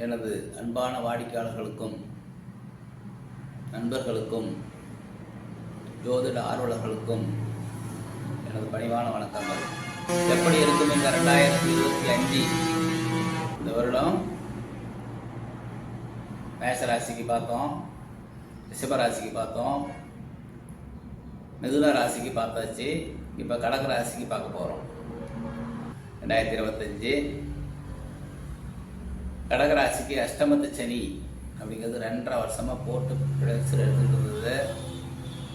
எனது அன்பான வாடிக்கையாளர்களுக்கும் நண்பர்களுக்கும் ஜோதிட ஆர்வலர்களுக்கும் எனது பணிவான வணக்கங்கள். எப்படி இருக்கும் இந்த 2025 இந்த வருடம்? மேஷராசிக்கு பார்த்தோம், ரிஷபராசிக்கு பார்த்தோம், மிதுன ராசிக்கு பார்த்தாச்சு. இப்போ கடக ராசிக்கு பார்க்க போகிறோம். 2025 கடகராசிக்கு அஷ்டமத்து சனி அப்படிங்கிறது 2.5 வருஷமாக போட்டு பிழைச்சில் எடுத்துகிட்டு இருந்தது.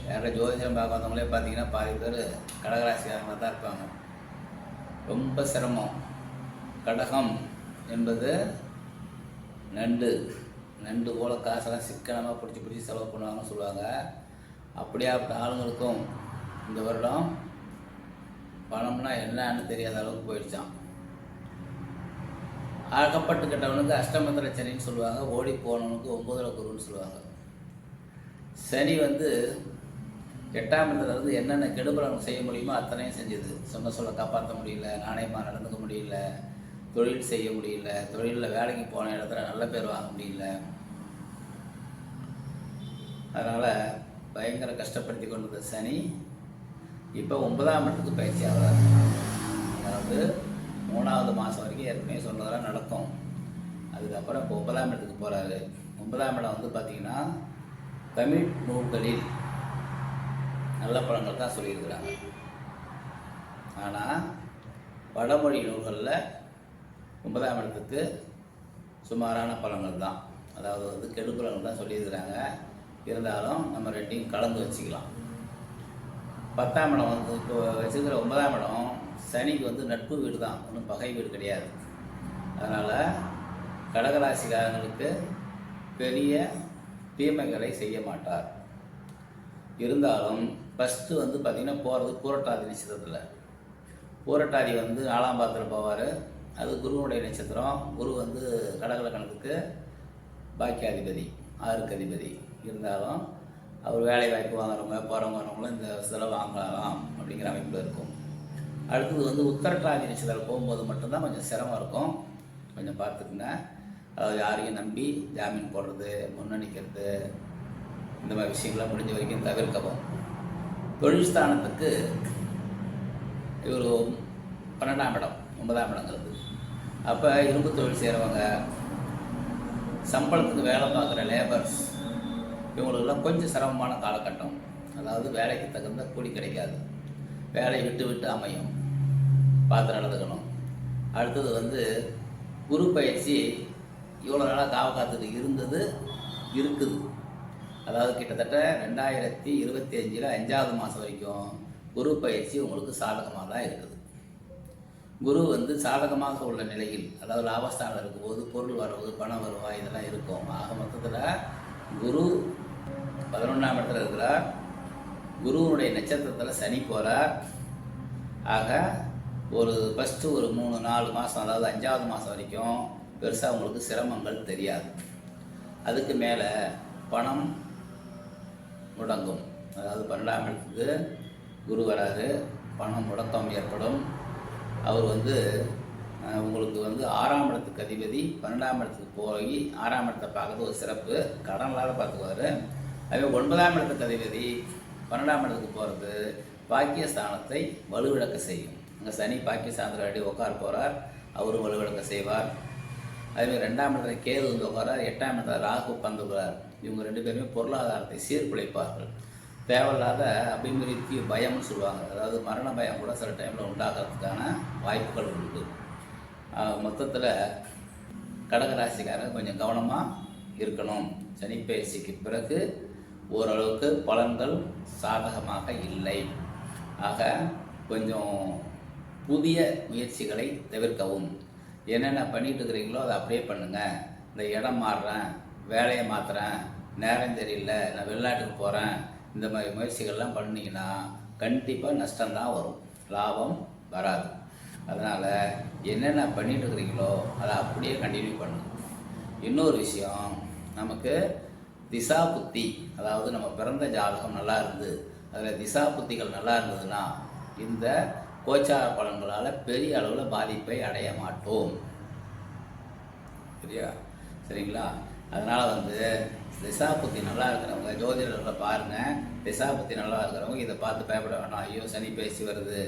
யாரும் ஜோதிடம் பார்க்க வந்தவங்களே பார்த்தீங்கன்னா பாதி பேர் கடகராசிக்காரங்களாக தான் இருப்பாங்க. ரொம்ப சிரமம். கடகம் என்பது நண்டு போல் காசெல்லாம் சிக்கனமாக பிடிச்சி செலவு பண்ணுவாங்கன்னு சொல்லுவாங்க. அப்படியாப்பட்ட ஆளுங்களுக்கும் இந்த வருடம் பணம்னா என்னன்னு தெரியாத அளவுக்கு போயிடுச்சான். ஆகப்பட்டு கெட்டவனுக்கு அஷ்டமந்திர சனின்னு சொல்லுவாங்க, ஓடி போனவனுக்கு 9ல் குருன்னு சொல்லுவாங்க. சனி 8ஆம் இடத்துல என்னென்ன கெடுபலன் செய்ய முடியுமோ அத்தனையும் செஞ்சது. சொல்ல காப்பாற்ற முடியல, நாணயமாக நடந்துக்க முடியல, தொழில் செய்ய முடியல, தொழிலில் வேலைக்கு போன இடத்துல நல்ல பேர் வாங்க முடியல. அதனால் பயங்கர கஷ்டப்படுத்தி கொண்டது சனி இப்போ 9ஆம் இடத்துக்கு பயிற்சி ஆகிறார். அதாவது 3வது மாதம் வரைக்கும் ஏற்கனவே சொன்னதெல்லாம் நடக்கும். அதுக்கப்புறம் இப்போ 9ஆம் இடத்துக்கு போகிறாரு. 9ஆம் இடம் பார்த்திங்கன்னா தமிழ் நூல்களில் நல்ல பலன்கள் தான் சொல்லியிருக்கிறாங்க. ஆனால் வடமொழி நூல்களில் 9ஆம் இடத்துக்கு சுமாரான பலன்கள் தான், அதாவது கெடுபலன்கள் தான் சொல்லியிருக்கிறாங்க. இருந்தாலும் நம்ம ரெண்டையும் கலந்து வச்சுக்கலாம். 10ஆம் இடம் இப்போ வச்சுருக்கிற 9ஆம் இடம் சனிக்கு நட்பு வீடு தான், ஒன்றும் பகை வீடு கிடையாது. அதனால் கடகராசிக்காரங்களுக்கு பெரிய தீமைகளை செய்ய மாட்டார். இருந்தாலும் ஃபஸ்ட்டு பார்த்திங்கன்னா போகிறது பூரட்டாதி நட்சத்திரத்தில். பூரட்டாதி 4ஆம் பாதத்தில் போவார். அது குருவுடைய நட்சத்திரம். குரு கடகலக்கணத்துக்கு பாக்கியாதிபதி, 6க்கு அதிபதி. இருந்தாலும் அவர் வேலை வாய்ப்பு வாங்குறவங்க போகிறவங்க வரவங்களும் இந்த செலவு வாங்கலாம் அப்படிங்கிற அமைப்பில் இருக்கும். அடுத்தது உத்தரட்டாதி நட்சத்திரம் போகும்போது மட்டும்தான் கொஞ்சம் சிரமம் இருக்கும். கொஞ்சம் பார்த்துக்குங்க. அதாவது யாரையும் நம்பி ஜாமீன் போடுறது, முன்னணிக்கிறது, இந்த மாதிரி விஷயங்கள்லாம் முடிஞ்ச வரைக்கும் தவிர்க்கவும். தொழில் ஸ்தானத்துக்கு இவர் 12ஆம் இடம், 9ஆம் இடங்கிறது. அப்போ இரும்பு தொழில் செய்கிறவங்க, சம்பளத்துக்கு வேலை பார்க்குற லேபர்ஸ், இவங்களுக்கெல்லாம் கொஞ்சம் சிரமமான காலகட்டம். அதாவது வேலைக்கு தகுந்த கூலி கிடைக்காது, வேலையை விட்டு அமையும், பார்த்து நடந்துக்கணும். அடுத்தது குரு பயிற்சி இவ்வளோ நாளாக காத்துட்டு இருக்குது. அதாவது கிட்டத்தட்ட 2025 5ஆவது மாதம் வரைக்கும் குரு பயிற்சி உங்களுக்கு சாதகமாக தான் இருக்குது. குரு சாதகமாக உள்ள நிலையில், அதாவது லாபஸ்தானம் இருக்கும்போது பொருள் வரவு, பணம் வருவாய் இதெல்லாம் இருக்கும். ஆக மொத்தத்தில் குரு 11ஆம் இடத்துல இருக்கிறார். குருவனுடைய நட்சத்திரத்தில் சனி போகிறார். ஆக ஃபஸ்ட்டு ஒரு 3-4 மாதம், அதாவது 5ஆவது மாதம் வரைக்கும் பெருசாக உங்களுக்கு சிரமங்கள் தெரியாது. அதுக்கு மேலே பணம் முடங்கும். அதாவது 12ஆம் இடத்துக்கு குரு வராது, பணம் முடக்கம் ஏற்படும். அவர் உங்களுக்கு 6ஆம் இடத்துக்கு அதிபதி 12ஆம் இடத்துக்கு போய் 6ஆம் இடத்தை பார்க்கறது ஒரு சிறப்பு. கடன்லால் பார்த்துக்குவார். அதே 9ஆம் இடத்துக்கு அதிபதி 12ஆம் இடத்துக்கு போகிறது பாக்கியஸ்தானத்தை வலுவிழக்க செய்யும். அங்கே சனி பாக்கியஸ்தானத்தில் அடி உட்கார போகிறார், அவரும் வலுவிழக்க செய்வார். அதேமாதிரி 2ஆம் இடத்துல கேது உட்காரார், 8ஆம் இடத்துல ராகு பந்துகிறார். இவங்க 2 பேருமே பொருளாதாரத்தை சீர்குலைப்பார்கள். தேவையில்லாத அபிவிருத்தி பயம்னு சொல்லுவாங்க. அதாவது மரண பயம் கூட சில டைமில் உண்டாகிறதுக்கான வாய்ப்புகள் உண்டு. மொத்தத்தில் கடகராசிக்காரங்க கொஞ்சம் கவனமாக இருக்கணும். சனி பயிற்சிக்கு பிறகு ஓரளவுக்கு பலன்கள் சாதகமாக இல்லை. ஆக கொஞ்சம் புதிய முயற்சிகளை தவிர்க்கவும். என்னென்ன பண்ணிட்டு இருக்கிறீங்களோ அதை அப்படியே பண்ணுங்கள். இந்த இடம் மாறுறேன், வேலையை மாற்றுறேன், நேரம் தெரியல, நான் வெளிநாட்டுக்கு போகிறேன், இந்த மாதிரி முயற்சிகள்லாம் பண்ணிங்கன்னா கண்டிப்பாக நஷ்டம்தான் வரும், லாபம் வராது. அதனால் என்னென்ன பண்ணிட்டு இருக்கிறீங்களோ அதை அப்படியே கண்டினியூ பண்ணுங்க. இன்னொரு விஷயம், நமக்கு திசா புத்தி, அதாவது நம்ம பிறந்த ஜாதகம் நல்லா இருந்து அதில் திசா புத்திகள் நல்லா இருந்ததுன்னா இந்த கோச்சார பலன்களால் பெரிய அளவில் பாதிப்பை அடைய மாட்டோம். சரியா? சரிங்களா? அதனால் திசாபுத்தி நல்லா இருக்கிறவங்க ஜோதிடர்களை பாருங்கள். திசாபுத்தி நல்லா இருக்கிறவங்க இதை பார்த்து பயப்பட வேண்டாம். ஐயோ சனி பயிற்சி வருது,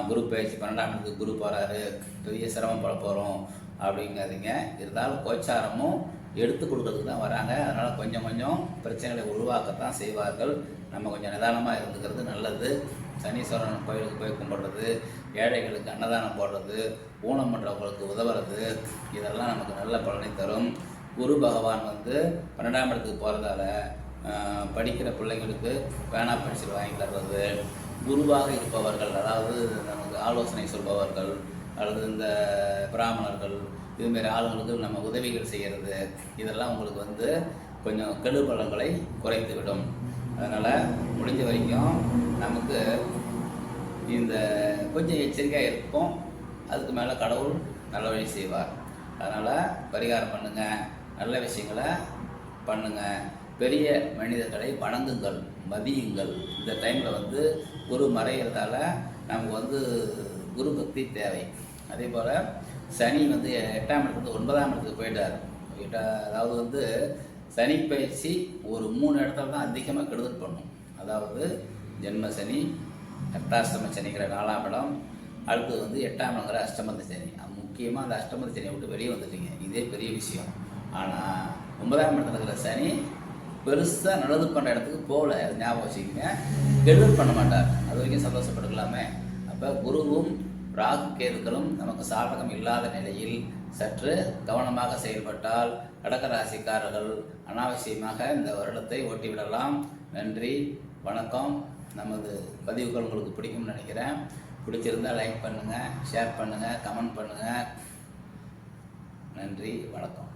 குரு பயிற்சி 12ஆம் இடத்துக்கு குரு போகிறாரு, பெரிய சிரமப்பட போகிறோம் அப்படிங்காதீங்க. இருந்தாலும் கோச்சாரமும் எடுத்து கொடுக்கறதுக்கு தான் வராங்க. அதனால் கொஞ்சம் கொஞ்சம் பிரச்சனைகளை உருவாக்கத்தான் செய்வார்கள். நம்ம கொஞ்சம் நிதானமாக இருந்துக்கிறது நல்லது. சனீஸ்வரன் கோயிலுக்கு போய் கும்பிட்றது, ஏழைகளுக்கு அன்னதானம் போடுறது, ஊனம் பண்ணுறவங்களுக்கு உதவுறது, இதெல்லாம் நமக்கு நல்ல பலனை தரும். குரு பகவான் 12ஆம் இடத்துக்கு போகிறதால படிக்கிற பிள்ளைங்களுக்கு பேனா பென்சில் வாங்கி தர்றது, குருவாக இருப்பவர்கள், அதாவது நமக்கு ஆலோசனை சொல்பவர்கள் அல்லது இந்த பிராமணர்கள் இதுமாரி ஆளுங்களுக்கு நம்ம உதவிகள் செய்கிறது, இதெல்லாம் உங்களுக்கு கொஞ்சம் கெடுபலங்களை குறைத்துவிடும். அதனால் முடிஞ்ச வரைக்கும் நமக்கு இந்த கொஞ்சம் எச்சரிக்கையாக இருப்போம். அதுக்கு மேலே கடவுள் நல்ல வழி செய்வார். அதனால் பரிகாரம் பண்ணுங்கள், நல்ல விஷயங்களை பண்ணுங்கள், பெரிய மனிதர்களை வணங்குங்கள், மதியுங்கள். இந்த டைமில் குரு மறைகிறதால நமக்கு குரு பக்தி தேவை. அதே போல் சனி 8ஆம் இடத்துக்கு 9ஆம் இடத்துக்கு போயிட்டார். அதாவது சனி பயிற்சி ஒரு 3 இடத்துல தான் அதிகமாக கெடுதல் பண்ணும். அதாவது ஜென்ம சனி, அஷ்டாஷ்டம சனிங்கிற 4ஆம் இடம், அடுத்தது 8ஆம் இடங்கிற அஷ்டமந்த சனி. முக்கியமாக அந்த அஷ்டமந்த சனியை விட்டு வெளியே வந்துட்டீங்க, இதே பெரிய விஷயம். ஆனால் 9ஆம் இடத்துல இருக்கிற சனி பெருசாக நல்லது பண்ணுற இடத்துக்கு போகல, ஞாபகம் வச்சுக்கோங்க. கெடுதல் பண்ண மாட்டார், அது வரைக்கும் சந்தோஷப்பட்டுக்கலாமே. அப்போ குருவும் ராகு கேதுக்களும் நமக்கு சாதகம் இல்லாத நிலையில் சற்று கவனமாக செயல்பட்டால் கடகராசிக்காரர்கள் அனாவசியமாக இந்த வருடத்தை ஓட்டிவிடலாம். நன்றி, வணக்கம். நமது பதிவுகள் உங்களுக்கு பிடிக்கும்னு நினைக்கிறேன். பிடிச்சிருந்தால் லைக் பண்ணுங்கள், ஷேர் பண்ணுங்கள், கமெண்ட் பண்ணுங்கள். நன்றி, வணக்கம்.